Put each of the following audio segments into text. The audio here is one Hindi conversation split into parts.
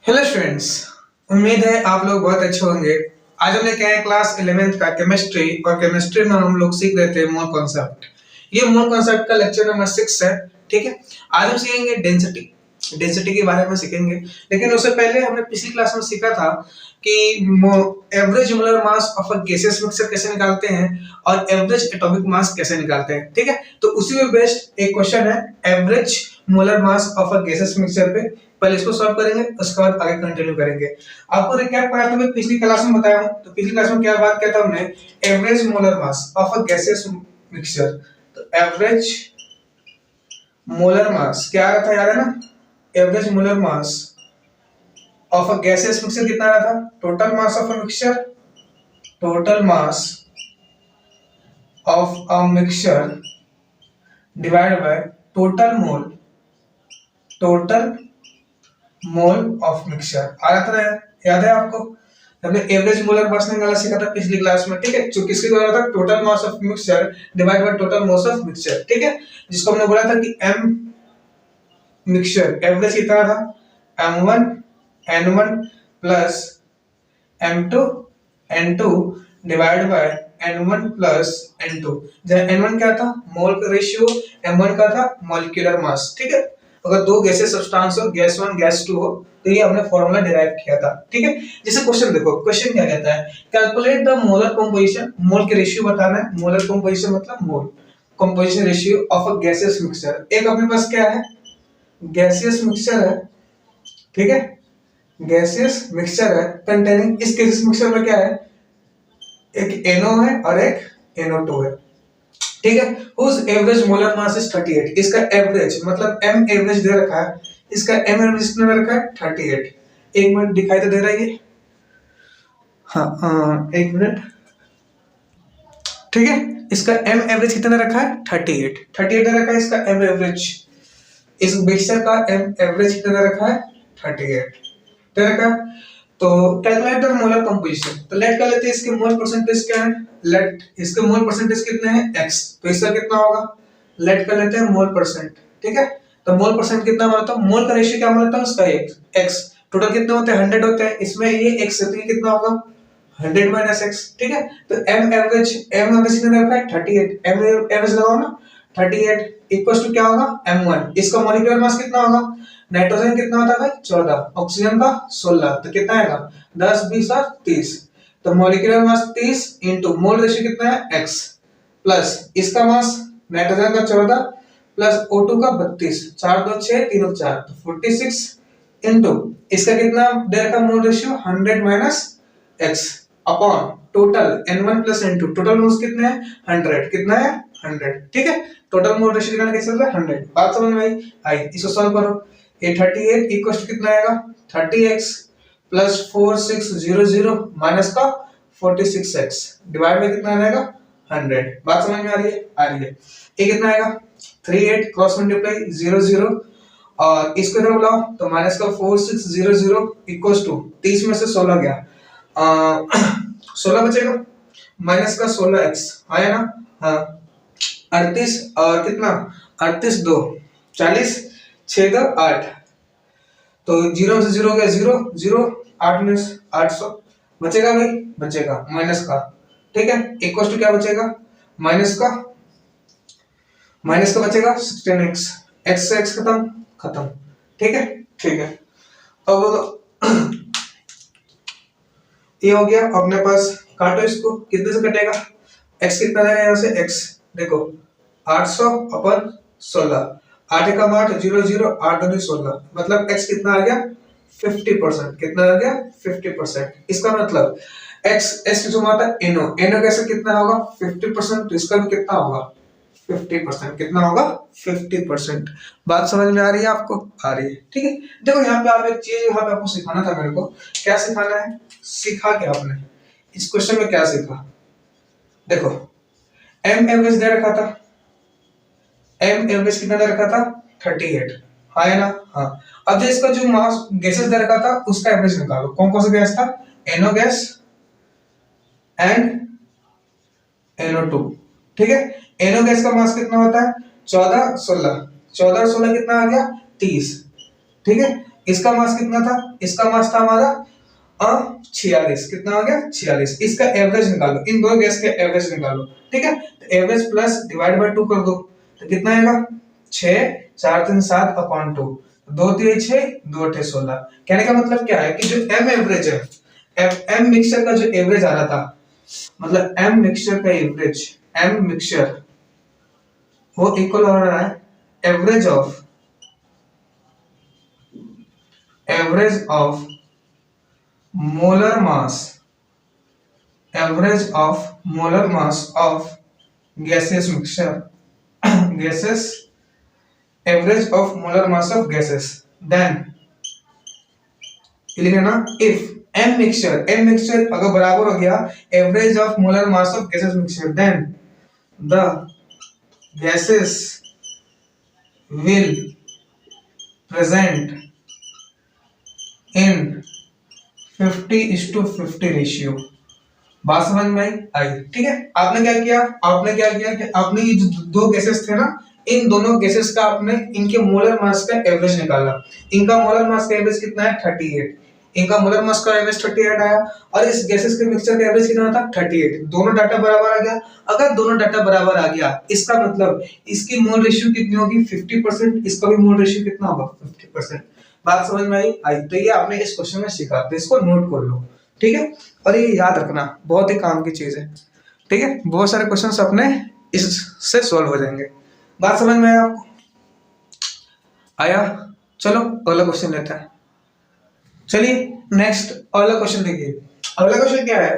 हेलो स्टूडेंट्स, उम्मीद है आप लोग बहुत अच्छे होंगे। आज हम लेके आए क्लास 11th का केमिस्ट्री, और केमिस्ट्री में हम लोग सीख रहे थे मोल कॉन्सेप्ट। ये मोल कॉन्सेप्ट का लेक्चर नंबर 6 है। ठीक है, आज हम सीखेंगे डेंसिटी। डेंसिटी के बारे में सीखेंगे, लेकिन उससे पहले हमने पिछली क्लास में सीखा था कि average molar mass of a gaseous mixture कैसे निकालते हैं और एवरेज एटॉमिक मास कैसे निकालते हैं। ठीक है, तो उसी में बेस्ड एक क्वेश्चन है average molar mass of a gaseous mixture पे। पहले इसको सॉल्व करेंगे, उसके बाद आगे कंटिन्यू करेंगे। आपको रिकैप करा था मैं पिछली क्लास में बताया हूं, तो पिछली क्लास में क्या बात किया था हमने, average molar mass of a gaseous mixture. तो एवरेज मोलर मास क्या आ रहा था, याद है ना? Average molar mass of a gaseous mixture कितना आ रहा था? Total mass of a mixture, total mass of a mixture divided by total mole, total mole of mixture आ रहा था। याद है आपको? हमने एवरेज मोलर मास निकालना सीखा था पिछली क्लास में। ठीक है, जो किसके द्वारा था? Total mass of mixture divide by total mass of mixture. ठीक है, जिसको हमने बोला था कि एम मिक्सचर एवरेज कितना था? m1 n1 plus m2 n2 divide by n1 plus n2, जहां n1 क्या था? मोल का रेशियो, m1 का था मॉलिक्यूलर मास। ठीक है, अगर दो गैसेस सब्सटेंस हो, गैस 1 गैस 2 हो, तो ये हमने फार्मूला डिराइव किया था। ठीक है, जैसे क्वेश्चन देखो, क्वेश्चन क्या कहता है? Calculate the molar composition, mole के रेशियो बताना है। मोलर कंपोजिशन मतलब mole composition ratio of a gaseous mixture. एक अपने पास क्या है? गैसियस मिक्सचर है। ठीक है, गैसियस मिक्सचर है कंटेनिंग, इस गैसियस मिक्सचर में क्या है? एक NO है और एक NO2 है। ठीक है, whose average molar mass is 38। इसका एवरेज मतलब m एवरेज दे रखा है, इसका m एवरेज कितना दे रखा है? 38। एक मिनट, दिखाई तो दे रहा है ये? हाँ, एक मिनट। ठीक है, इसका m एवरेज कितना दे रखा है? 38। 38 दे रखा है इसका m एवरेज। इस मिक्सचर का m एवरेज कितना दे रखा है? 38 दे रखा है। तो कैलकुलेट द मोलर कंपोजिशन, तो लेट कर लेते हैं इसके मोल परसेंटेज क्या है। लेट इसके मोल परसेंटेज कितने हैं? x, तो इसका कितना होगा? लेट कर लेते हैं मोल परसेंट। ठीक है, तो मोल परसेंट कितना मानता हूं? मोल का रेशियो क्या मानता हूं? उसका x। टोटल कितने होते हैं? 100 होते हैं, इसमें ये x है तो ये कितना होगा? 100 माइनस x। ठीक है, तो m एवरेज कितना रखा है? 38। m एवरेज लगाओ ना, 38 इक्वल्स टू क्या होगा? m1। इसका मॉलिक्यूलर मास कितना होगा? नाइट्रोजन कितना होता है भाई? 14, ऑक्सीजन का 16, तो कितना आएगा? 10 20 और 30। तो molecular mass 30 into mole ratio कितना है? x प्लस इसका मास नाइट्रोजन का 14 प्लस O2 का 32, 4 2 6 3 4, तो 46 इनटू इसका कितना दे रखा mole ratio? 100 minus x upon total n1 plus n2। Total moles कितने हैं? 100। कितना है? 100। ठीक है, टोटल मोल रेशियो निकालना कैसे होता है? 100। बात समझ में आई? इसको सॉल्व करो। ये 38 इक्वल्स टू कितना आएगा? 30x प्लस 4600 माइनस का 46x डिवाइड बाय कितना आएगा? 100। बात समझ में आ रही है? आ रही है। ये कितना आएगा? 38 क्रॉस मल्टीप्लाई 0 0, और इसको इधर बुलाओ तो माइनस का 4600 इक्वल्स टू 30 में से 16 गया, 16 बचेगा, माइनस का 16x आया ना? हाँ, 38 और कितना? 38 2 40, 6 2 8, तो 0 में से 0 गया 0 0, 8 में 800 बचेगा भाई, बचेगा माइनस का। ठीक है, इक्वल्स टू क्या बचेगा? माइनस का बचेगा 16x, x से x खत्म खत्म। ठीक है, ठीक है। अब ये हो गया अपने पास। काटो इसको, कितने से कटेगा? x कितना आएगा यहाँ से? x देखो 800 अपन 16, 8 का 8 0 0, 8 दूनी 16, मतलब x कितना आ गया? 50%। कितना आ गया? 50%। इसका मतलब x जो आता है NO कैसे कितना होगा? 50%, तो इसका भी कितना होगा? 50%। कितना होगा? 50%। बात समझ में आ रही है आपको? आ रही है। ठीक है, देखो यहाँ पे आप एक चीज यहाँ पे आपको सिखाना था मेरे को। क्या सिखाना है? सीखा क्या आपने इस क्वेश्चन में? क्या सीखा? देखो, m एवरेज दे रखा था, m एवरेज कितना दे रखा था? 38। हाँ है ना? हाँ। अब जो इसका जो मास गैसेस दे रखा था उसका एवरेज निकालो। कौन कौन सा गैस था? NO gas and NO2। ठीक है, NO गैस का मास कितना होता है? 14 16, 14 16 कितना आ गया? 30। ठीक है, इसका मास कितना था, इसका मास था हमारा 46, कितना हो गया 46। इसका एवरेज निकालो, इन दो गैस के एवरेज निकालो, ठीक है। तो एवरेज प्लस डिवाइड बाय 2 कर दो, तो कितना आएगा 6, 4 3 7 अपॉन 2, 2 3 6, 2 8 16। कहने का मतलब क्या है कि जो एम एवरेज है, एम मिक्सचर का जो एवरेज आ रहा था, मतलब एम मिक्सचर का एवरेज, एम मिक्सचर वो इक्वल हो रहा है average of molar mass, average of molar mass of gaseous mixture gases, average of molar mass of gases, then लिखना ना, if m mixture अगर बराबर हो गया average of molar mass of gaseous mixture, then the gases will present in 50:50 ratio. बात समझ में आई, ठीक है। आपने क्या किया कि आपने ये जो दो गैसेस थे ना, इन दोनों गैसेस का आपने इनके मोलर मास का एवरेज निकाला। इनका मोलर मास का एवरेज कितना है 38, इनका मोलर मास का एवरेज 38 आया, और इस गैसेस के मिक्सचर का एवरेज कितना था 38। दोनों डाटा बराबर आ गया। अगर दोनों डाटा बराबर आ गया, इसका मतलब इसकी मोल रेशियो कितनी होगी 50%, इसका भी मोल रेशियो कितना होगा 50%। बात समझ में आई। तो ये आपने इस क्वेश्चन में सीखा, तो इसको नोट कर लो, ठीक है। और ये याद रखना, बहुत ही काम की चीज है, ठीक है। बहुत सारे क्वेश्चंस अपने इससे सॉल्व हो जाएंगे। बात समझ में आपको आया? चलो अगला क्वेश्चन लेते हैं। चलिए नेक्स्ट अगला क्वेश्चन देखिए। अगला क्वेश्चन क्या है,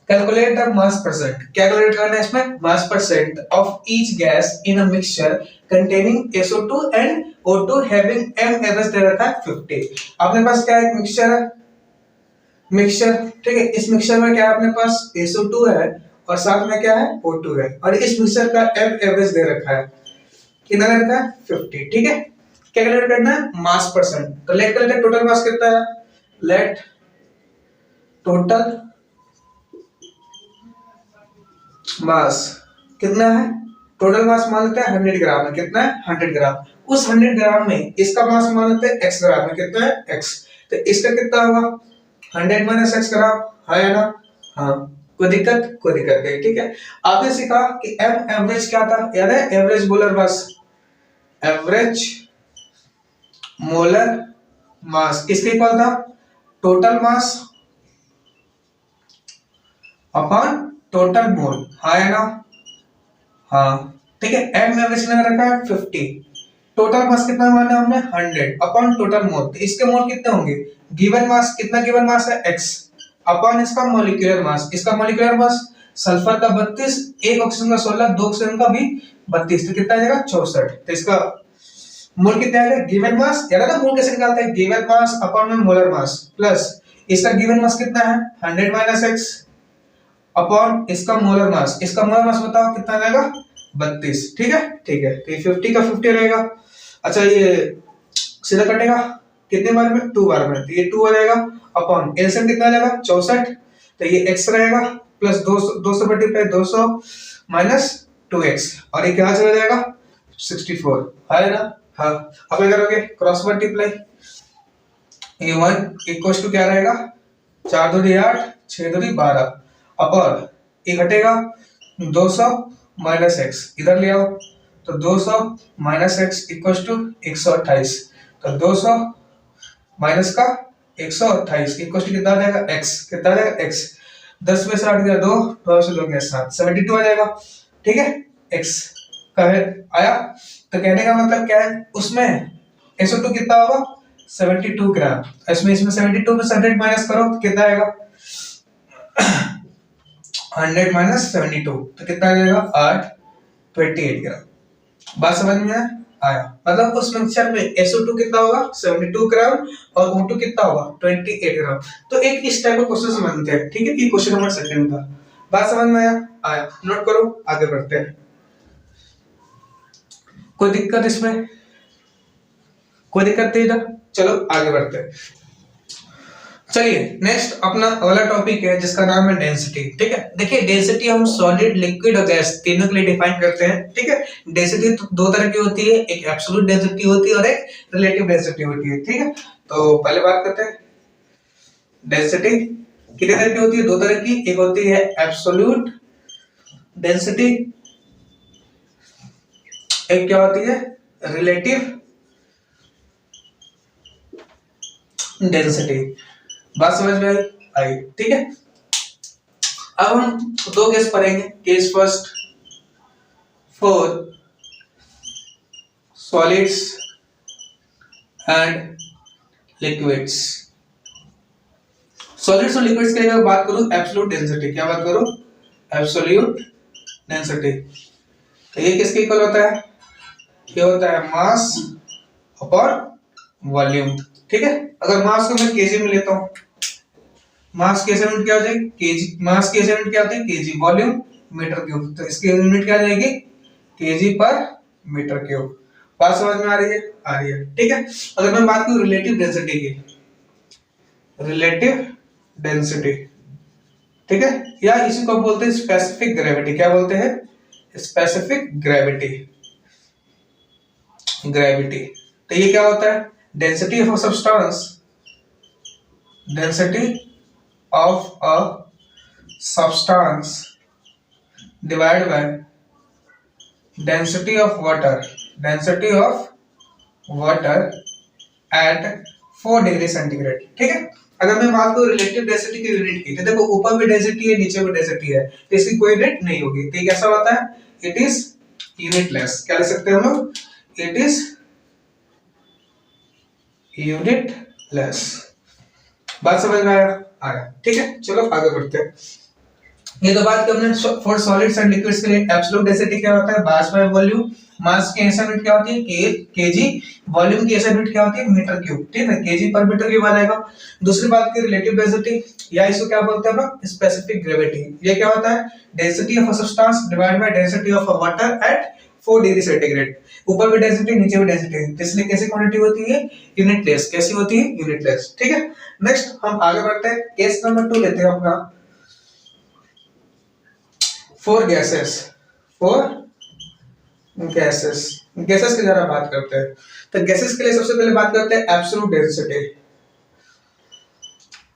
calculate the mass percent. Calculate करना है इसमें mass percent of each gas in a mixture containing SO2 and O2 having m average दे रखा है 50। अपने पास क्या है, मिक्सचर है, मिक्सचर, ठीक है। इस मिक्सचर में क्या है, अपने पास SO2 है और साथ में क्या है O2 है, और इस मिक्सचर का m एवरेज दे रखा है, कितना दे रखा है 50, ठीक है। कैलकुलेट करना है मास परसेंट। तो लेट कर लेते हैं टोटल मास कितना है, लेट टोटल मास कितना है, टोटल मास मान लेते हैं 100 ग्राम में, कितना है 100 ग्राम। उस 100 ग्राम में इसका मास मान लेते हैं x ग्राम में, कितना है x। तो इसका कितना होगा 100 माइनस x ग्राम, है ना। हाँ, कोई दिक्कत नहीं, ठीक है। आपने सीखा कि m एवरेज क्या था, याद है, एवरेज मोलर मास, एवरेज मोलर मास किसके इक्वल था, total mass upon total mole, है ना। हाँ, ठीक है। m एवरेज ने रखा है 50, टोटल मास कितना माना हमने 100 अपॉन टोटल मोल। तो इसके मोल कितने होंगे, गिवन मास कितना, गिवन मास है x अपॉन इसका मॉलिक्यूलर मास। इसका मॉलिक्यूलर मास सल्फर का 32, एक ऑक्सीजन का 16, दो ऑक्सीजन का भी 32, तो कितना आ जाएगा 64। तो इसका मोल कितना आएगा, गिवन मास, याद है ना मोल कैसे निकालते हैं, गिवन मास अपॉन में मोलर मास प्लस इसका गिवन मास कितना है 100 माइनस x अपॉन इसका मोलर मास। इसका मोलर मास बताओ कितना आएगा 32, ठीक है, ठीक है। तो ये 50 का 50 रहेगा। अच्छा, ये सीधा कटेगा कितने बार में, 2 बार में, तो ये 2 हो जाएगा अपॉन एलसीएम कितना आ जाएगा 64, तो ये x रहेगा प्लस 200 मल्टीप्लाई 200 माइनस 2x, और ये क्या चला जाएगा 64, है ना। हाँ, अब क्या करोगे क्रॉस मल्टीप्लाई, ये 1 इक्वल्स टू क्या रहेगा 4 दूनी 8, 6 दूनी 12 अपॉन ये घटेगा 200 माइनस x, इधर ले आओ, तो 200 माइनस x इक्वल्स टू 128, तो 200 माइनस का 128 इक्वल्स टू कितना आ जाएगा x, कितना आ जाएगा x, 10 में से 8 गया 2, 2 से 2 गया 7, 72 आ जाएगा, ठीक है। x का है आया। तो कहने का मतलब क्या है, उसमें SO2 कितना होगा 72 ग्राम, इसमें 72 में से 100 माइनस करो तो कितना आएगा 100 माइनस 72, तो कितना आ जाएगा 28 ग्राम। बात समझ में आया, मतलब उस मिक्सचर में SO2 कितना होगा 72 ग्राम और O2 कितना होगा 28 ग्राम। तो एक इस टाइप का क्वेश्चन समझते हैं, ठीक है। ये क्वेश्चन नंबर 2 था। बात समझ में आया, नोट करो, आगे बढ़ते हैं। कोई दिक्कत इसमें, कोई दिक्कत नहीं था, चलो आगे बढ़ते हैं। चलिए नेक्स्ट अपना अगला टॉपिक है जिसका नाम है डेंसिटी। ठीक है, देखिए डेंसिटी हम सॉलिड, लिक्विड और गैस तीनों के लिए डिफाइन करते हैं। ठीक है, डेंसिटी दो तरह की होती है, एक एब्सोल्यूट डेंसिटी होती है और एक रिलेटिव डेंसिटी होती है। ठीक है, तो पहले बात करते हैं डेंसिटी कितने तरह की होती है, दो तरह की, एक होती है एब्सोल्यूट डेंसिटी, एक क्या होती है रिलेटिव डेंसिटी। बात समझ में आई? ठीक है, अब हम दो केस पढ़ेंगे। Case first for solids and liquids. Solids और लिक्विड्स के लिए मैं बात करूं एब्सोल्यूट डेंसिटी, क्या बात करूं एब्सोल्यूट डेंसिटी। तो ये किसके इक्वल होता है, ये होता है मास अपॉन वॉल्यूम। ठीक है, अगर मास को मैं केजी में लेता हूं, मास की यूनिट क्या हो जाएगी केजी, मास की यूनिट क्या होती है केजी, वॉल्यूम मीटर क्यूब, तो इसकी यूनिट क्या आ जाएगी केजी पर मीटर क्यूब। बात समझ में आ रही है? आ रही है। ठीक है, अगर मैं बात करूं रिलेटिव डेंसिटी की, रिलेटिव डेंसिटी, ठीक है, या इसी को बोलते हैं स्पेसिफिक ग्रेविटी। क्या बोलते हैं स्पेसिफिक ग्रेविटी, ग्रेविटी। तो ये क्या होता है density of a substance, density of a substance divided by density of water, density of water at 4 degree centigrade. ठीक है, अगर मैं बात करूं रिलेटिव डेंसिटी की यूनिट की, तो देखो ऊपर भी डेंसिटी है नीचे भी डेंसिटी है, तो इसकी कोई यूनिट नहीं होगी। तो ये कैसा होता है, इट इज यूनिटलेस। क्या लिख सकते हैं हम लोग, इट इज यूनिटलेस। बात समझ में आया? आया। ठीक है, चलो आगे बढ़ते हैं। ये तो बात हमने फॉर सॉलिड्स एंड लिक्विड्स के लिए एब्सोल्यूट डेंसिटी क्या होता है मास बाय वॉल्यूम। मास की ऐसा यूनिट क्या होती है केजी, वॉल्यूम की ऐसा यूनिट क्या होती है मीटर क्यूब। ठीक है, केजी पर मीटर क्यूब आ जाएगा। दूसरी बात की रिलेटिव डेंसिटी, या इसको क्या बोलते हैं हम स्पेसिफिक ग्रेविटी। ये क्या होता है density of a substance divided by density of a water at 4 degree centigrade. ऊपर भी डेंसिटी नीचे भी डेंसिटी, इसलिए कैसी क्वांटिटी होती है यूनिटलेस। कैसी होती है यूनिटलेस। ठीक है, नेक्स्ट हम आगे बढ़ते हैं। केस नंबर 2 लेते हैं अपना for gases, for gases, gases की जरा बात करते हैं। तो गैसेस के लिए सबसे पहले बात करते हैं एब्सोल्यूट डेंसिटी,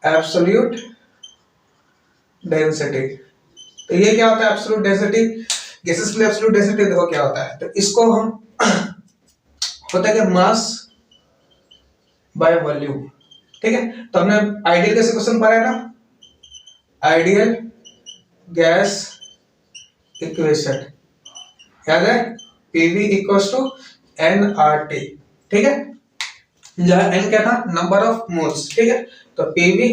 एब्सोल्यूट डेंसिटी। तो ये क्या होता है एब्सोल्यूट डेंसिटी, गैसेस के लिए एब्सोल्यूट डेंसिटी देखो क्या होता है। तो इसको हम होता है कि मास बाय वॉल्यूम। ठीक है, तो हमने आइडियल गैस क्वेश्चन पढ़ा है ना, आइडियल गैस इक्वेशन याद है, पीवी इक्वल्स टू एनआरटी। ठीक है, जहां एन क्या था नंबर ऑफ मोल्स। ठीक है, तो पीवी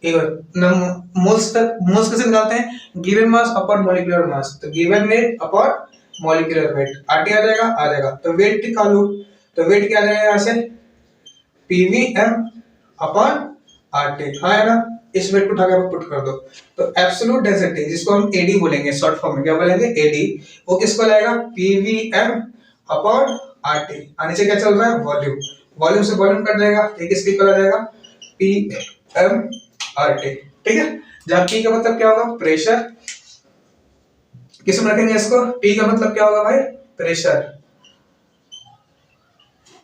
मोल्स तक, मोल्स कैसे निकालते हैं given mass upon molecular mass. तो given weight upon molecular weight, RT आ जाएगा, आ जाएगा। तो वेट निकालो, तो वेट क्या आ जाएगा यहां से पीवीएम अपॉन आरटी, हाँ है ना। इस वेट को उठाकर पुट कर दो। तो एब्सोल्यूट डेंसिटी जिसको हम एडी बोलेंगे शॉर्ट फॉर्म में, क्या बोलेंगे एडी, वो किसको लाएगा पीवीएम अपॉन आरटी। नीचे क्या चल रहा है वॉल्यूम, वॉल्यूम से वॉल्यूम कट जाएगा, ये किसके इक्वल आ जाएगा पीएम आरटी। ठीक है, जहां पी का मतलब क्या होगा प्रेशर, किस में रखेंगे इसको, पी का मतलब क्या होगा भाई प्रेशर।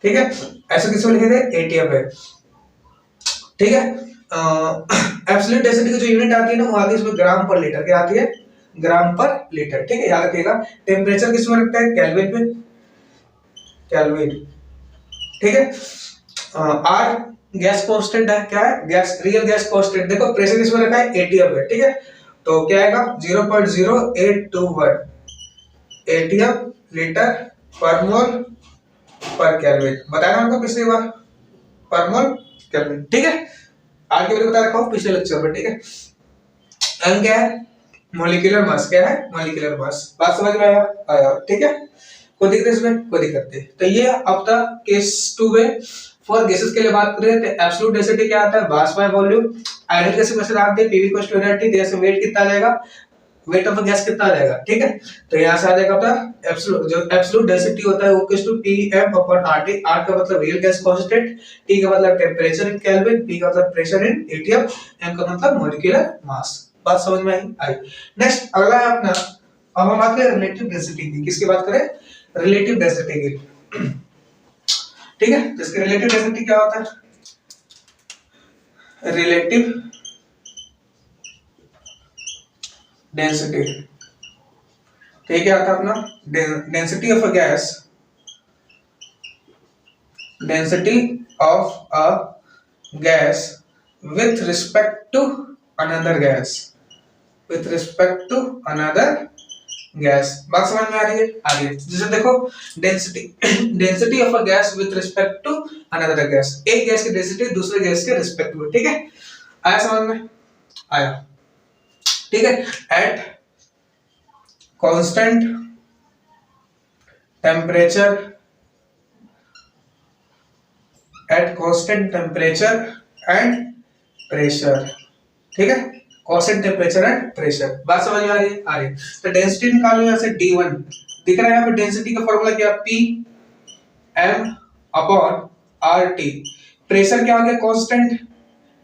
ठीक है, ऐसे किसमें लिखेंगे एटीएम है। ठीक है, एब्सोल्यूट डेंसिटी की जो यूनिट आती है ना वो आती है इसमें ग्राम पर लीटर, क्या आती है ग्राम पर लीटर। ठीक है, याद रखिएगा। टेम्परेचर किसमें रखता है केल्विन में, केल्विन। ठीक है, आर गैस कांस्टेंट है, क्या है गैस, रियल गैस कांस्टेंट। देखो प्रेशर किसमें रखा है एटीएम है। ठीक है, तो क्या आएगा 0.0821 एटीएम लीटर पर मोल पर केल्विन। बताया हमको पिछली बार पर मोल केल्विन। ठीक है, आगे मैंने बता रखा हूं पिछले लेक्चर में। ठीक है, एम क्या है मॉलिक्यूलर मास, क्या है मॉलिक्यूलर मास। बात समझ में आया? आया। ठीक है, कोई दिक्कत इसमें, कोई दिक्कत नहीं। तो ये अब तक केस 2 में फॉर गैसेस के लिए बात करें तो एब्सोल्यूट डेंसिटी क्या आता है mass by volume. Ideal gas में आते हैं पीवी इक्वल्स टू एनआरटी, जैसे वेट कितना आ जाएगा वेट ऑफ गैस कितना आ जाएगा, ठीक है। तो यहाँ से आ जाएगा अपना एब्सोल्यूट, जो एब्सोल्यूट डेंसिटी होता है वो इक्वल टू Pm/RT। R का मतलब रियल गैस कांस्टेंट, T का मतलब टेंपरेचर इन केल्विन, P का मतलब प्रेशर इन एटीएम, M का मतलब मॉलिक्यूलर मास। बात समझ में आई। नेक्स्ट अगला है अपना, अब हम बात करें रिलेटिव डेंसिटी की। किसकी बात करें, रिलेटिव डेंसिटी की, ठीक है। तो इसकी रिलेटिव डेंसिटी क्या होता है, रिलेटिव डेंसिटी, ठीक है, आता अपना density of a gas, density of a gas with respect to another gas, with respect to another gas। बात समझ में आ रही है, आ रही है। जैसे देखो density, density of a gas with respect to another gas, एक गैस की डेंसिटी दूसरे गैस के रिस्पेक्ट में, ठीक है। आया समझ में, आया, ठीक है। At constant temperature, at constant temperature and pressure, ठीक है, कांस्टेंट टेम्परेचर एंड प्रेशर। बात समझ में आ रही है, आ रही है। तो डेंसिटी निकालो यहाँ से D1, दिख रहा है यहाँ पे डेंसिटी का फॉर्मूला क्या, Pm/RT। प्रेशर क्या हो गया, कांस्टेंट,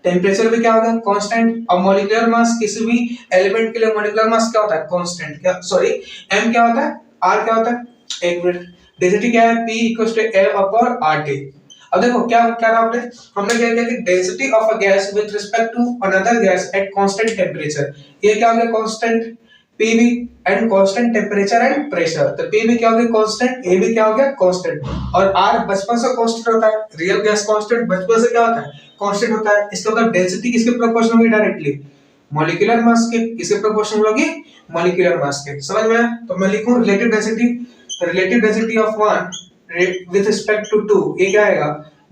टेम्परेचर भी क्या हो गया, कांस्टेंट। और मॉलिक्यूलर मास, किसी भी एलिमेंट के लिए मॉलिक्यूलर मास क्या होता है, कांस्टेंट। क्या सॉरी, M क्या होता है, R क्या होता है, एक मिनट, डेंसिटी क्या है, P=M/RT। अब देखो क्या क्या रहा आपने, हमने क्या किया कि density of a gas with respect to another gas at constant temperature, ये क्या हो गया, कांस्टेंट P भी, and constant temperature and pressure. तो P भी क्या हो गया, कांस्टेंट, A भी क्या हो गया, कांस्टेंट, और R बचपन से कांस्टेंट होता है, रियल गैस कांस्टेंट बचपन से क्या होता है, कांस्टेंट होता है। इसका मतलब डेंसिटी किसके प्रोपोर्शनल होगी, डायरेक्टली मॉलिक्यूलर मास के, किसके प्रोपोर्शनल होगी, मॉलिक्यूलर मास के। समझ में आया। तो मैं लिखूं relative density, relative density of one with respect to 2, ये क्या आएगा,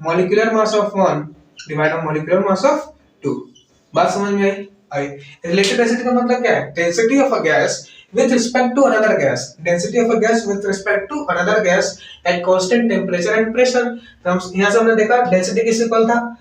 molecular mass of 1 divided by molecular mass of 2। बात समझ में आई। रिलेटिव डेंसिटी का मतलब क्या है, density of a gas with respect to another gas, density of a gas with respect to another gas at constant temperature and pressure। तो यहाँ से हमने देखा डेंसिटी किस इक्वल था,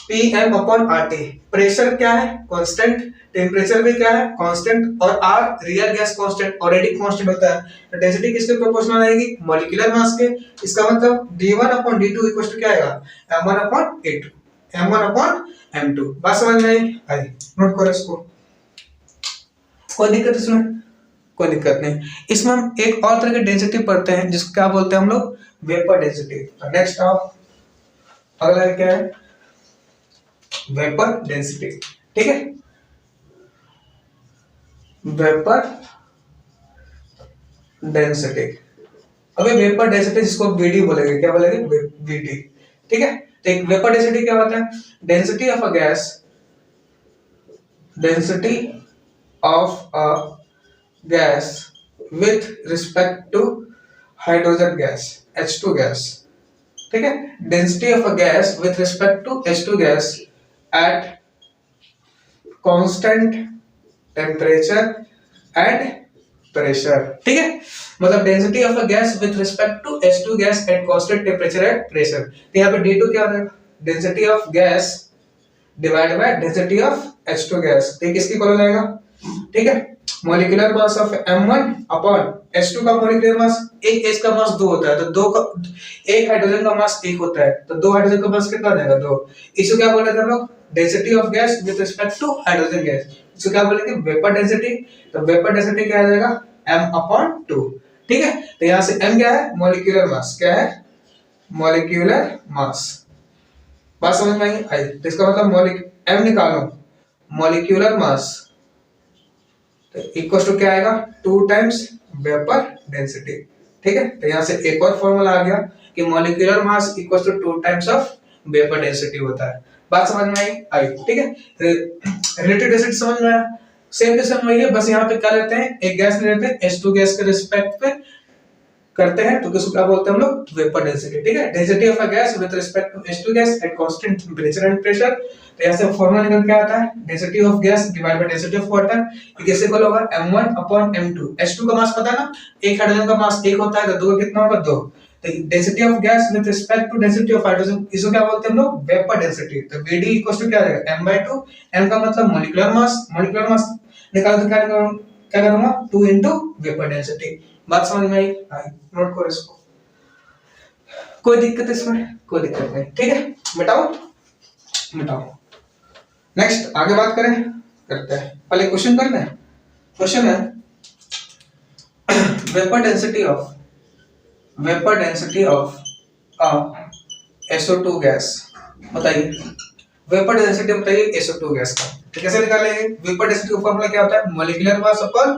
Pm/RT। प्रेशर क्या है, कांस्टेंट, टेम्परेचर भी क्या है, कांस्टेंट, और R real gas constant, already constant होता है। तो डेंसिटी किसके प्रोपोर्शनल आएगी, मॉलिक्यूलर मास के। इसका मतलब D1/D2 इक्वल टू क्या आएगा, M1/A2, M1/M2। बात समझ में आई, नोट करो इसको। कोई दिक्कत इसमें, कोई दिक्कत नहीं। इसमें हम एक और तरह की डेंसिटी पढ़ते हैं जिसको क्या बोलते हैं हम लोग, वेपर डेंसिटी। नेक्स्ट आप अगला क्या है, वेपर डेंसिटी, ठीक है, वेपर डेंसिटी। अबे वेपर डेंसिटी जिसको वीडी बोलेंगे, क्या बोलेंगे, वीडी, ठीक है। तो एक वेपर डेंसिटी क्या होता है, density of a gas, density of a gas with respect to hydrogen gas, H2 gas, ठीक है। Density of a gas with respect to H2 gas at constant temperature and pressure, ठीक है। मतलब density of a gas with respect to H2 gas at constant temperature and pressure. तो यहाँ पे D2 क्या हो जाएगा, density of gas divided by density of H2 gas. तो किसकी इक्वल हो जाएगा, ठीक है, molecular mass of M1 upon H2 का मॉलिक्यूलर मास, एक H का मास 2 होता है, तो दो का, एक हाइड्रोजन का मास 1 होता है, तो दो हाइड्रोजन का मास कितना आ जाएगा, 2। इसको क्या बोल रहे थे हम लोग, density of gas with respect to hydrogen gas. इसको क्या बोलेंगे, वेपर डेंसिटी। तो वेपर डेंसिटी क्या आ जाएगा, M/2, ठीक है। तो यहाँ से M क्या है, मॉलिक्यूलर मास, क्या है, मॉलिक्यूलर मास। बात समझ में आई। तो इसका मतलब M निकालो, मॉलिक्यूलर मास इक्वल टू क्या आएगा, 2 टाइम्स वेपर डेंसिटी, ठीक है। तो यहाँ से एक और फॉर्मूला आ गया कि molecular mass equal to 2 times of vapour density होता है। बात समझ में आई, ठीक है। रिलेटिव डेंसिटी समझ में आया। सेम टू सेम वही है, बस यहाँ पे क्या लेते हैं, एक गैस लेते हैं, H2 गैस के रिस्पेक्ट पे करते हैं, तो किसको क्या बोलते हैं हम लोग, वेपर डेंसिटी, ठीक है। Density of a gas with respect to H2 gas at constant temperature and pressure. तो यहाँ से फॉर्मूला निकल के आता है, density of gas divide by density of water. ये कैसे इक्वल होगा, M1/M2। H2 का मास पता है ना, एक हाइड्रोजन का मास 1 होता है, तो 2 कितना होगा, 2। तो density of gas with respect to density of hydrogen, इसको क्या बोलते हैं हम लोग, वेपर डेंसिटी। तो Vd इक्वल टू क्या आएगा, M/2। M का मतलब मॉलिक्यूलर मास, मॉलिक्यूलर मास निकाल तो क्या करूंगा 2 इंटू वेपर डेंसिटी। बात समझ में आई? नोट करो इसको, कोई दिक्कत इसमें? कोई दिक्कत नहीं, ठीक है। मिटाओ मिटाओ। नेक्स्ट आगे बात करें, करते हैं। पहले क्वेश्चन करना है। क्वेश्चन है vapour density of a SO2 gas. बताइए वेपर डेंसिटी बताइए SO2 गैस का। तो कैसे निकालेंगे? वेपर डेंसिटी का फॉर्मूला क्या होता है? Molecular mass upon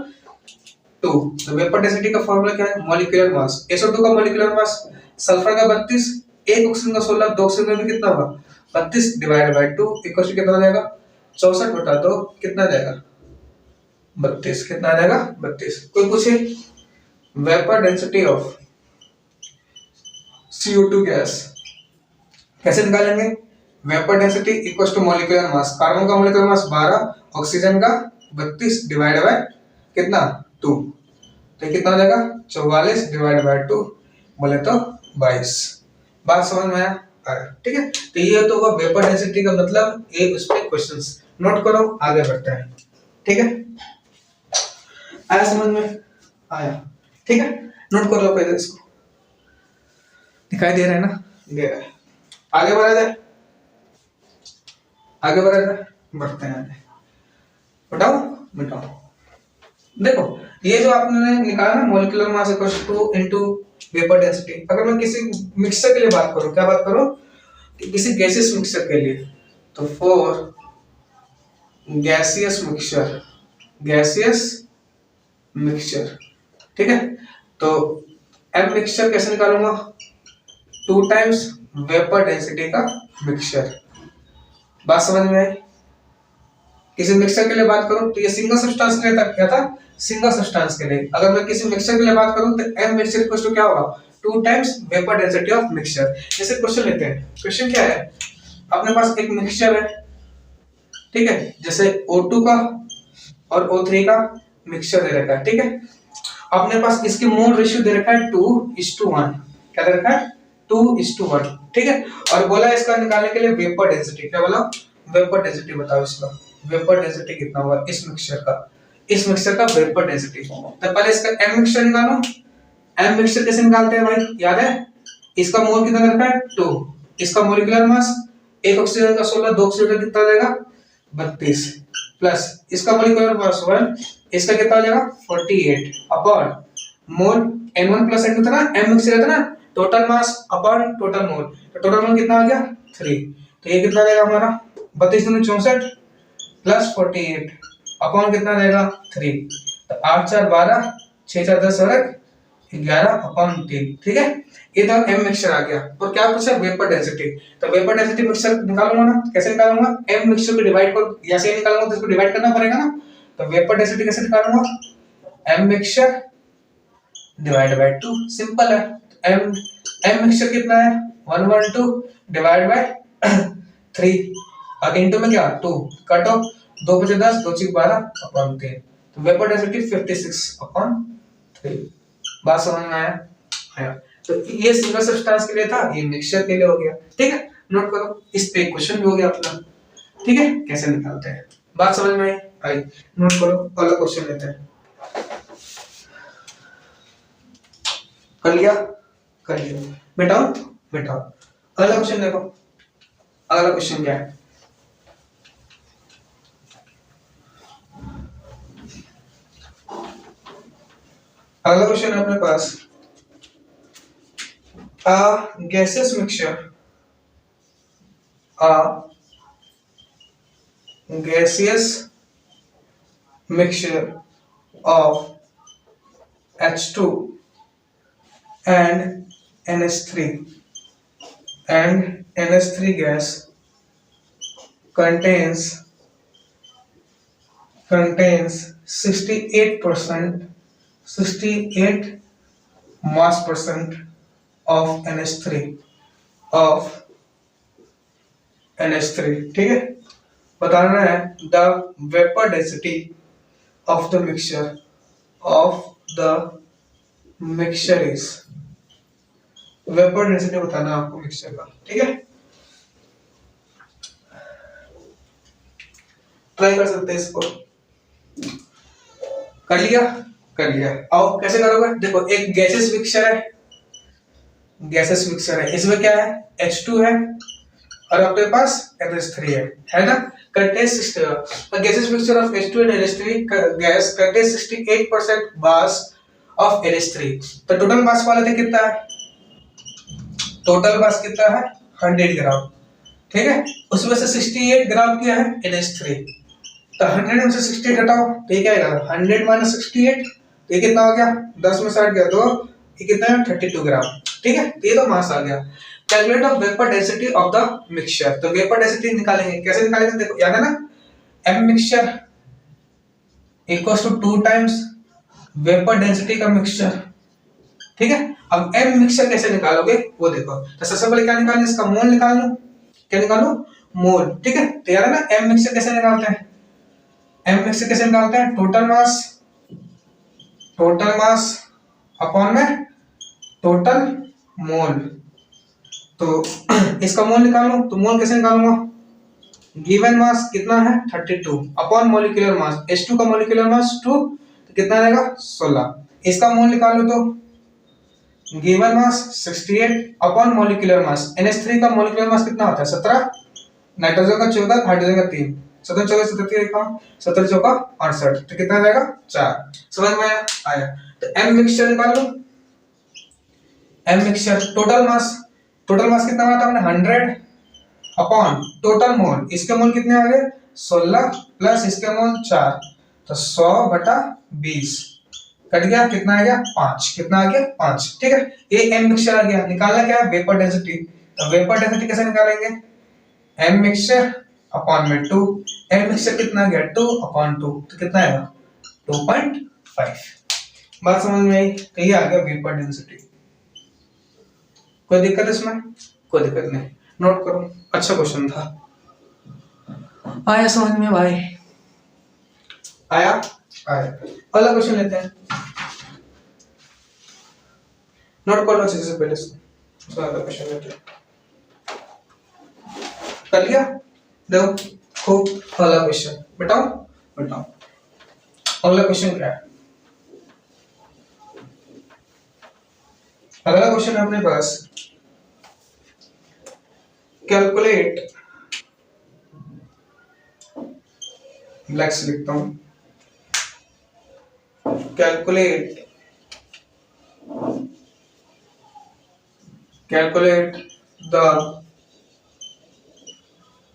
2। तो वेपर डेंसिटी का फॉर्मूला क्या है? Molecular mass. SO2 का मॉलिक्यूलर मास, सल्फर का 32, एक ऑक्सीजन का 16, दो ऑक्सीजन में कितना होगा? 32 डिवाइड बाय 2 इक्वल टू कितना हो जाएगा? 64 बटा 2 कितना जाएगा? 32। कितना आ जाएगा? 32। कोई पूछे vapour density of CO2 gas कैसे निकालेंगे? Vapour density equal to molecular mass. Carbon का मॉलिक्यूलर मास 12, ऑक्सीजन का 32 डिवाइड बाय कितना? 2। तो कितना हो जाएगा? 44 डिवाइड बाय 2 बोले तो 22। बात समझ में आया? ठीक है। तो ये तो हुआ वेपर डेंसिटी का मतलब। ये उस पे क्वेश्चंस नोट करो, आगे बढ़ते हैं। ठीक है, आया समझ में? आया, ठीक है। नोट कर लो पहले इसको। दिखाई दे रहा है ना? दे रहा है। आगे बढ़ा जाए, आगे बढ़ा जाए, बढ़ते हैं आगे। बताओ बताओ। देखो ये जो आपने निकाला ना molecular mass equals to into vapour density. अगर मैं किसी मिक्सचर के लिए बात करूं, क्या बात करूं? कि किसी गैसियस मिक्सचर के लिए, तो फॉर गैसियस मिक्सचर, ठीक है। तो एम मिक्सचर कैसे निकालूंगा? 2 टाइम्स वेपर डेंसिटी का मिक्सचर। बात समझ में आई? किसी मिक्सचर के लिए बात करूं तो ये सिंगल सब्सटेंस के लिए था, क्या था? सिंगल सब्सटेंस के लिए। अगर मैं किसी मिक्सचर के लिए बात करूं तो एम मिक्सचर इक्वल टू क्या होगा? 2 times vapour density of mixture. जैसे क्वेश्चन लेते हैं। क्वेश्चन क्या है? अपने पास एक मिक्सचर है, ठीक है, जैसे O2 का और O3 का मिक्सचर दे रखा है, ठीक है। अपने पास इसकी मोल रेशियो दे रखा है 2:1। क्या दे रखा है? 2:1, ठीक है। और बोला इसका निकालने के लिए वेपर डेंसिटी। क्या बोला? वेपर डेंसिटी बताओ इसका। वेपर डेंसिटी कितना होगा इस मिक्सचर का? इस मिक्सचर का वेपर डेंसिटी। तो पहले इसका एम मिक्सचर निकालो। एम मिक्सचर कैसे निकालते हैं भाई? याद है? इसका मोल कितना रखा है? 2। इसका मॉलिक्यूलर मास, एक ऑक्सीजन का 16, दो ऑक्सीजन का कितना आ जाएगा? 32 प्लस इसका मॉलिक्यूलर मास 1, इसका कितना हो जाएगा? 48 upon mole n1 plus n2 था ना, m मिक्सचर था ना, total mass upon total mole. तो टोटल मोल कितना आ गया? 3। तो ये कितना आ जाएगा हमारा? 32 दूनी 64 प्लस 48 अपॉन कितना आ जाएगा? 3। तो 8 4 12, 6 4 10 और 11 अपॉन 3, ठीक है। ये तो m मिक्सचर आ गया। और क्या पूछा? Vapour density. तो वेपर डेंसिटी मिक्सचर निकालूंगा ना, कैसे निकालूंगा? m मिक्सचर को डिवाइड कर, ऐसे निकालूंगा तो इसको डिवाइड करना पड़ेगा ना। तो वेपर डेंसिटी कैसे निकालूंगा? m mixture divide by 2, simple है। m मिक्सचर कितना है? 112 डिवाइड बाय 3 और इनटू में क्या? 2 काटो, 2 बचे 10, 2 6 12 अपॉन 3। तो वेपर डेंसिटी 56 अपॉन 3। बात समझ में आया? आया। तो ये सिंगल सब्सटेंस के लिए था, ये मिक्सचर के लिए हो गया, ठीक है। नोट करो, इस पे क्वेश्चन भी हो गया अपना, ठीक है। कैसे निकालते हैं? बात समझ में आई? नोट करो, अगला क्वेश्चन लेते हैं। कर लिया? कर लिया। बेटाओ बेटाओ। अगला क्वेश्चन देखो। अगला क्वेश्चन क्या है? अगला क्वेश्चन है अपने पास gaseous mixture of H2 and NH3 gas contains 68 mass percent of NH3, ठीक है। बताना है the vapour density of the mixture is. Vapour density बताना है आपको मिक्सचर का, ठीक है। ट्राई कर सकते हैं इसको। कर लिया, कर लिया। अब कैसे करोगे, देखो एक गैसेस मिक्सचर है, गैसेस मिक्सचर है, इसमें क्या है, H2 है और अपने पास NH3 है ना। Contains gases mixture of H2 and NH3 gas contains 68% mass of NH3। तो टोटल मास वाले थे कितना है, टोटल मास कितना है 100 ग्राम, ठीक है। उसमें से 68 ग्राम क्या है NH3, तो 100 में से 68 हटाओ तो ये क्या आएगा 100 माइनस 68, तो ये कितना हो गया 10 में 60 गया तो ये कितना है 32 ग्राम, ठीक है। तो ये तो मास आ गया। Calculate the vapour density of the mixture, तो वेपर डेंसिटी निकालेंगे, कैसे निकालेंगे, देखो याद है ना, m mixture equals to 2 times vapour density का मिक्सचर, ठीक है। अब m मिक्सचर कैसे निकालोगे वो देखो, तो सबसे पहले क्या निकालना, इसका मोल निकाल लो, क्या निकालो मोल, ठीक है। तो याद है ना m मिक्सचर कैसे निकालते हैं, m मिक्सचर कैसे निकालते हैं, टोटल मास अपॉन में टोटल मोल, तो इसका मोल निकालो, तो मोल कैसे निकालूंगा, गिवन मास कितना है 32 अपॉन मॉलिक्यूलर मास, H2 का मॉलिक्यूलर मास 2, तो कितना आएगा 16, इसका मोल निकालो तो गिवन मास 68 अपॉन मॉलिक्यूलर मास, NH3 का मॉलिक्यूलर मास कितना होता है 17, नाइट्रोजन का 14, हाइड्रोजन का 3, 17 14 77 का 17 चौका 68, तो कितना आ जाएगा 4। समझ में आया। तो m मिक्सचर निकाल लो, m मिक्सचर टोटल मास कितना आता है हमने 100 अपॉन टोटल मोल, इसके मोल कितने आ गए 16 प्लस इसके मोल 4, तो 100 बटा 20 कट गया, कितना आ गया 5, कितना आ गया 5, ठीक है। ये m मिक्सचर आ गया। निकालना क्या है वेपर डेंसिटी, तो वेपर डेंसिटी कैसे निकालेंगे, m मिक्सचर अपॉन में 2, m मिक्सचर कितना आ गया 2 अपॉन 2, तो कितना आएगा 2.5। बात समझ में आई, तो ये आ गया वेपर डेंसिटी। कोई दिक्कत इसमें, कोई दिक्कत नहीं, नोट करो, अच्छा क्वेश्चन था। आया समझ में भाई, आया आया। अगला क्वेश्चन लेते हैं, नोट कर लो अच्छे से पहले इसको, अगला क्वेश्चन लेते हैं। कर लिया, देखो खूब, अगला क्वेश्चन बताओ बताओ, अगला क्वेश्चन क्या है, अगला क्वेश्चन है अपने पास, कैलकुलेट, ब्लैक्स लिखता हूं, calculate the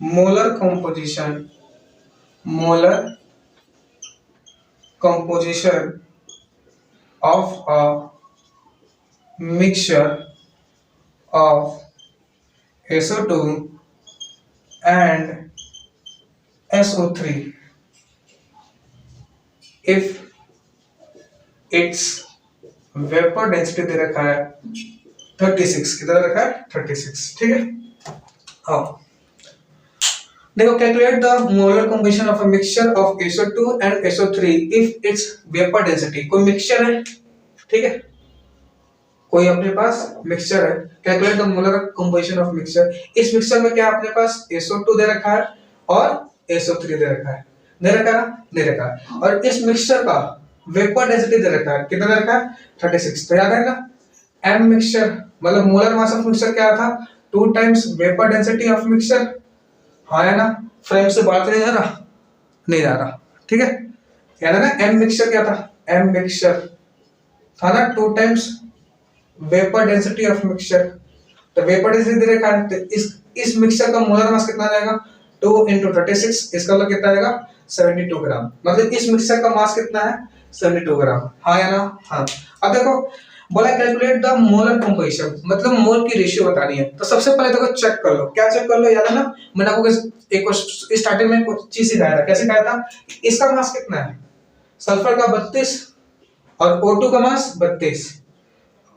molar composition of a mixture of SO2 and SO3 if its vapor density दे रखा है 36, कितना रखा है 36, ठीक है। हाँ देखो, calculate the molar composition of a mixture of SO2 and SO3 if it's vapour density, कोई मिक्सचर है, ठीक है, कोई अपने पास मिक्सचर है, calculate the molar composition of mixture, इस मिक्सचर में क्या अपने पास SO2 दे रखा है और SO3 दे रखा है, दे रखा है ना, दे रखा है, और इस मिक्सचर का वेपर डेंसिटी दे रखा है, कितना दे रखा है 36, तो याद है ना m मिक्सचर मतलब मोलर मास ऑफ मिक्सचर क्या था 2 times vapour density of mixture, हाँ है ना, फ्रेम से बात नहीं जा रहा, नहीं जा रहा, ठीक है। याद है ना m मिक्सचर क्या था, m मिक्सचर था ना 2 times vapour density of mixture, तो वेपर डेंसिटी दे रखा है, तो इस मिक्सचर का मोलर मास कितना आ जाएगा 2 into 36, इसका मतलब कितना आएगा 72 ग्राम, मतलब इस मिक्सचर का मास कितना है 72 ग्राम, हाँ या ना, हाँ। अब देखो बोला कैलकुलेट द मोलर कंपोजिशन, मतलब मोल की रेशियो बतानी है, तो सबसे पहले देखो चेक कर लो, क्या चेक कर लो, याद है ना मैंने आपको एक स्टार्टिंग में कुछ चीज सिखाया था, कैसे सिखाया था, इसका मास कितना है सल्फर का 32 और O2 का मास 32,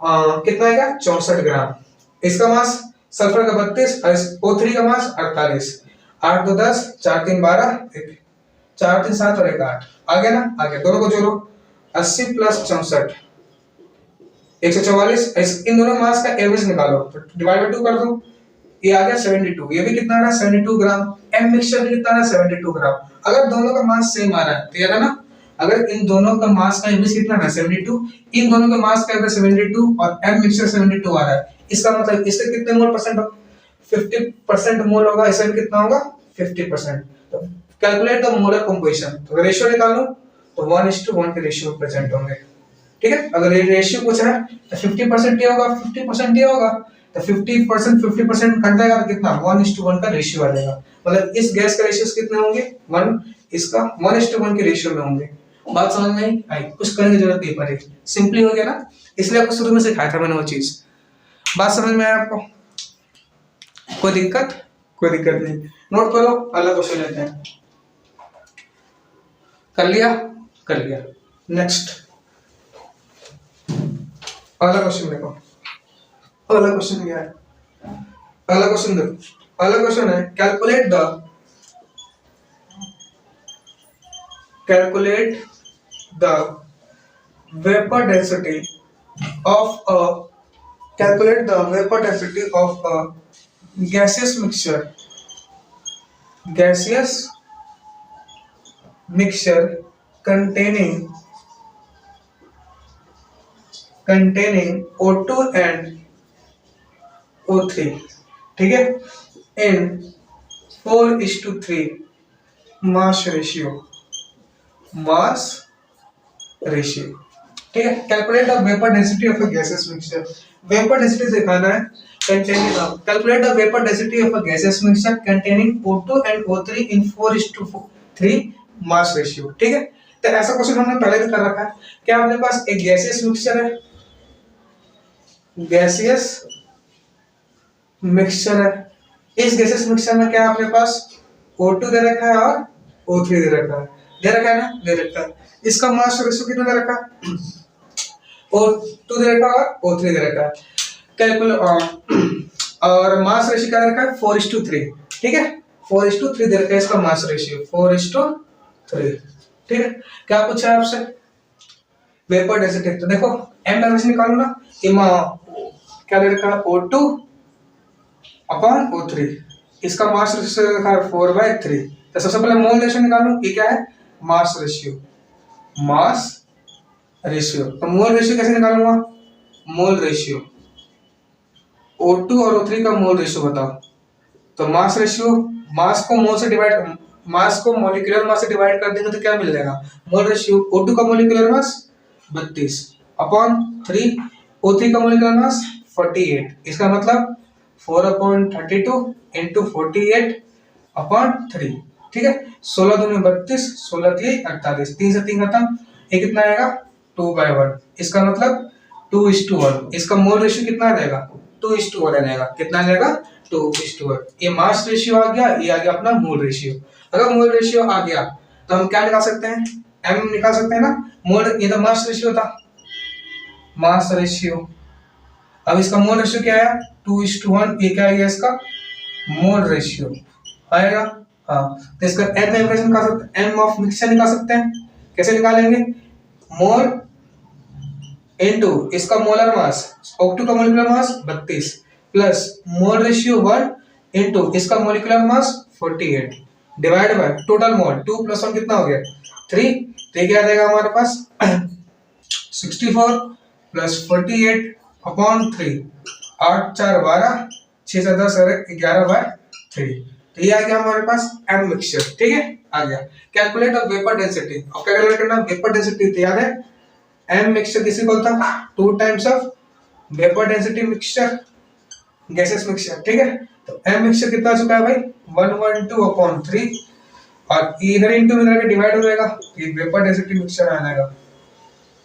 कितना आएगा 64 ग्राम, इसका मास सल्फर का 32 और O3 का मास 48, 8 2 10 4 3 12 4 3 7 और 1 8, आ गया ना, आ गया, दोनों को जोड़ो 80 प्लस 64 144, इन दोनों मास का एवरेज निकालो, तो डिवाइड बाय 2 कर दो, ये आ गया 72, ये भी कितना आ रहा है 72 ग्राम, m मिक्सचर भी कितना आ रहा है 72 ग्राम। अगर दोनों का मास सेम आ रहा है तो याद है ना अगर इन दोनों का मास का एवरेज कितना है 72, इन दोनों का मास का एवरेज 72 और m मिक्सचर 72 आ रहा है, इसका मतलब इससे कितने मोल परसेंट 50% मोल होगा, इसमें कितना होगा 50%। तो कैलकुलेट द मोलर कंपोजिशन, तो रेशियो निकालो तो 1:1 के रेशियो प्रेजेंट होंगे। ठीक है, अगर ये रेशियो कुछ है तो 50% ये होगा 50% ये होगा, तो 50% कट जाएगा तो कितना 1:1 का रेशियो आ जाएगा। मतलब इस गैस का रेशियो कितने होंगे 1, इसका 1:1 के रेशियो में होंगे। बात समझ में आई? कुछ करने की जरूरत नहीं पड़ी, सिंपली हो गया ना, इसलिए आपको शुरू में सिखाया था मैंने वो चीज। बात समझ में आया आपको? कोई दिक्कत? कोई दिक्कत नहीं, नोट करो, अगला क्वेश्चन लेते हैं। कर लिया? कर लिया। नेक्स्ट अगला क्वेश्चन देखो, अगला क्वेश्चन क्या है? अगला क्वेश्चन देखो, अगला क्वेश्चन है calculate the vapour density of a gaseous mixture containing O2 and O3, ठीक है, in 4:3 mass ratio, ठीक है। Calculate the vapour density of a gaseous mixture, vapour density दिखाना है, calculate the vapour density of a gaseous mixture containing O2 and O3 in 4:3 mass ratio, ठीक है। तो ऐसा क्वेश्चन हमने पहले भी कर रखा है। क्या अपने पास एक गैसियस मिक्सचर है, गैसियस मिक्सचर है, इस गैसियस मिक्सचर में क्या अपने पास O2 दे रखा है और O3 दे रखा है, दे रखा है ना, दे रखा है। इसका मास रेशियो कितना दे रखा है, O2 दे रखा है और O3 दे रखा है। कैलकुलेट और मास रेशियो क्या दे रखा है 4:3, ठीक है, 4:3 दे रखा है इसका मास रेशियो 4:3, ठीक है। क्या पूछा है आपसे, वेपर डेंसिटी, तो देखो m एवरेज निकालो ना, इमा क्या दे रखा है O2 अपॉन O3, इसका मास रेशियो रखा है 4/3। तो सबसे पहले मोल रेशियो निकालो, ये क्या है मास रेशियो, मास रेशियो। तो मोल रेशियो कैसे निकालूंगा, मोल रेशियो O2 और O3 का मोल रेशियो बताओ। तो मास रेशियो, मास को मोल से डिवाइड, मास को मॉलिक्यूलर मास से डिवाइड कर देंगे तो क्या मिल जाएगा, मोल रेशियो O2 का मॉलिक्यूलर मास 32 अपॉन 3, O3 का मॉलिक्यूलर मास 48, इसका मतलब 4/32 इंटू 48 अपॉन 3, ठीक है। 16 दूनी 32, 16 3 48, 3 से 3 खत्म, ये कितना आएगा 2/1, इसका मतलब 2:1, इसका मोल रेशियो कितना आ जाएगा 2:1 आ जाएगा, कितना आ जाएगा 2:1। ये मास रेशियो आ गया, ये आ गया अपना मोल रेशियो। अगर मोल रेशियो आ गया तो हम क्या निकाल सकते हैं, m निकाल सकते हैं ना, मोल, ये तो मास रेशियो था, मास रेशियो। अब इसका मोल रेशियो क्या है 2:1, ये क्या है इसका मोल रेशियो आएगा। हाँ, तो इसका m एवरेज निकाल सकते हैं, m ऑफ मिक्सचर निकाल सकते हैं, कैसे निकालेंगे, मोल इनटू इसका मोलर मास, O2 का molecular mass 32 plus mole ratio 1 into इसका molecular mass 48 divide by total mole 2 + 1 कितना हो गया 3, तो क्या आ जाएगा हमारे पास 64 प्लस 48 अपॉन 3, 8 4 12, 6 से 10 11/3, तो ये आ गया हमारे पास m मिक्सचर, ठीक है, आ गया। कैलकुलेट ऑफ वेपर डेंसिटी, अब क्या कैलकुलेट करना, वेपर डेंसिटी तो याद है m मिक्सचर किसी बोलता है 2 times of vapour density mixture, gases mixture, ठीक है। तो m मिक्सचर कितना आ चुका है भाई 112/3, और इधर इंटू इधर के डिवाइड हो जाएगा, ये वेपर डेंसिटी मिक्सचर आ जाएगा,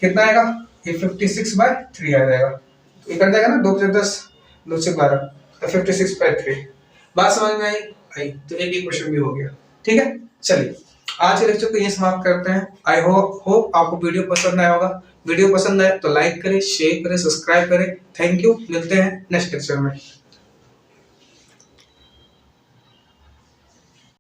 कितना आएगा ये 56/3 आ जाएगा, ये कर जाएगा ना 2 से 10 2 से 12, तो 56/3। बात समझ में आई? तो एक ही क्वेश्चन भी हो गया, ठीक है। चलिए आज के लेक्चर को यहीं समाप्त करते हैं। आई होप आपको वीडियो पसंद आया होगा। वीडियो पसंद आए तो लाइक करें, शेयर करें, सब्सक्राइब करें। थैंक यू, मिलते हैं नेक्स्ट लेक्चर में।